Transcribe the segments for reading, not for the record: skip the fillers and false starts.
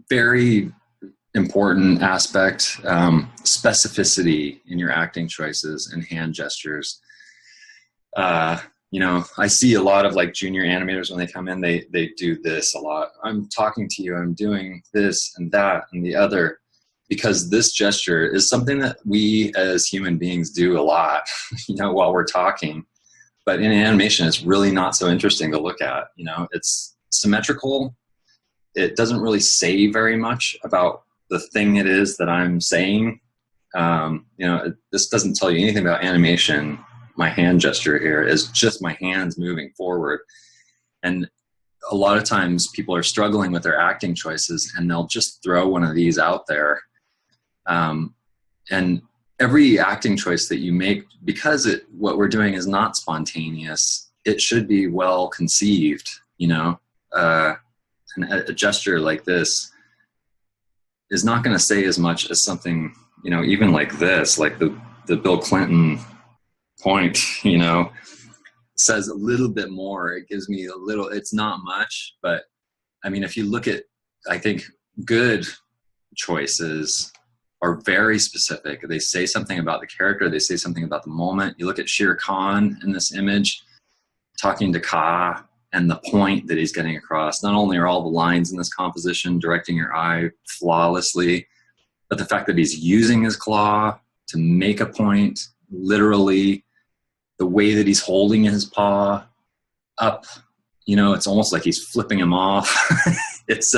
very important aspect, specificity in your acting choices and hand gestures. You know, I see a lot of like junior animators when they come in, they do this a lot. I'm talking to you, I'm doing this and that and the other, because this gesture is something that we as human beings do a lot, you know, while we're talking. But in animation, it's really not so interesting to look at. You know, it's symmetrical. It doesn't really say very much about the thing it is that I'm saying. You know, this doesn't tell you anything about animation. My hand gesture here is just my hands moving forward. And a lot of times people are struggling with their acting choices and they'll just throw one of these out there. And every acting choice that you make, because what we're doing is not spontaneous, it should be well conceived, you know. A gesture like this is not going to say as much as something, you know, even like this, like the Bill Clinton point, you know, says a little bit more. It gives me a little, it's not much, but I mean, if you look at, I think good choices are very specific. They say something about the character. They say something about the moment. You look at Shere Khan in this image, talking to Ka, and the point that he's getting across. Not only are all the lines in this composition directing your eye flawlessly, but the fact that he's using his claw to make a point, literally, the way that he's holding his paw up, you know, it's almost like he's flipping him off. It's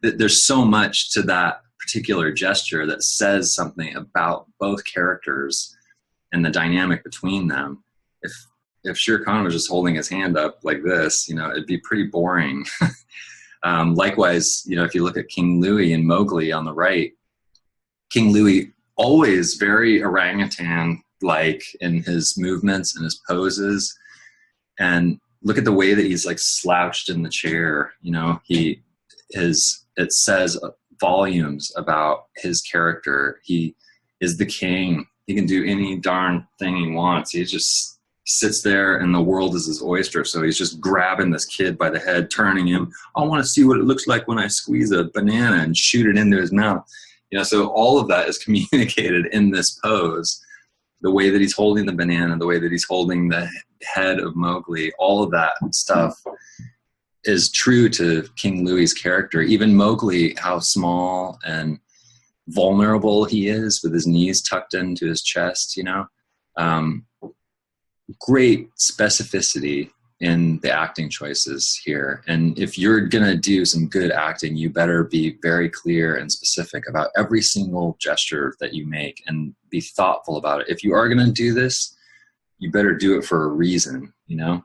there's so much to that particular gesture that says something about both characters and the dynamic between them. If Shere Khan was just holding his hand up like this, you know, it'd be pretty boring. Likewise, you know, if you look at King Louie and Mowgli on the right, King Louie always very orangutan-like in his movements and his poses. And look at the way that he's like slouched in the chair. You know, it says volumes about his character. He is the king. He can do any darn thing he wants. He just sits there and the world is his oyster. So he's just grabbing this kid by the head, turning him. I want to see what it looks like when I squeeze a banana and shoot it into his mouth. You know, so all of that is communicated in this pose. The way that he's holding the banana, the way that he's holding the head of Mowgli, all of that stuff is true to King Louie's character. Even Mowgli, how small and vulnerable he is with his knees tucked into his chest, you know. Great specificity in the acting choices here. And if you're going to do some good acting, you better be very clear and specific about every single gesture that you make and be thoughtful about it. If you are going to do this, you better do it for a reason, you know?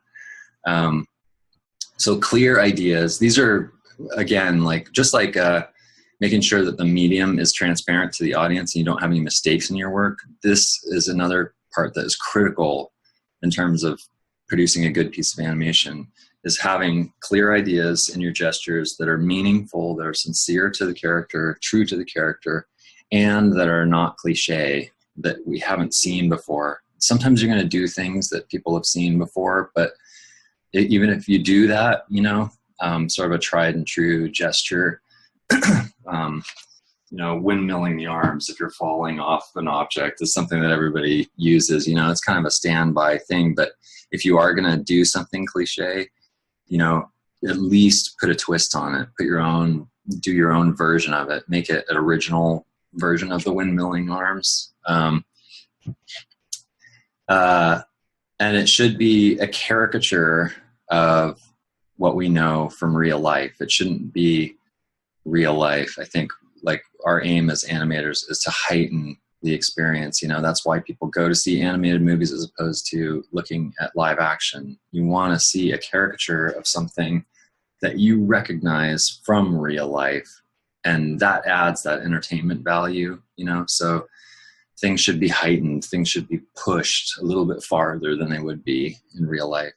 So clear ideas. These are, again, just like making sure that the medium is transparent to the audience and you don't have any mistakes in your work. This is another part that is critical in terms of producing a good piece of animation, is having clear ideas in your gestures that are meaningful, that are sincere to the character, true to the character, and that are not cliche, that we haven't seen before. Sometimes you're going to do things that people have seen before, but even if you do that, you know, sort of a tried and true gesture, you know, windmilling the arms if you're falling off an object is something that everybody uses. You know, it's kind of a standby thing, but if you are going to do something cliche, you know, at least put a twist on it, do your own version of it, make it an original version of the windmilling arms. And it should be a caricature of what we know from real life. It shouldn't be real life. I think like our aim as animators is to heighten the experience. You know, that's why people go to see animated movies as opposed to looking at live action. You want to see a caricature of something that you recognize from real life, and that adds that entertainment value, you know. So things should be heightened, things should be pushed a little bit farther than they would be in real life.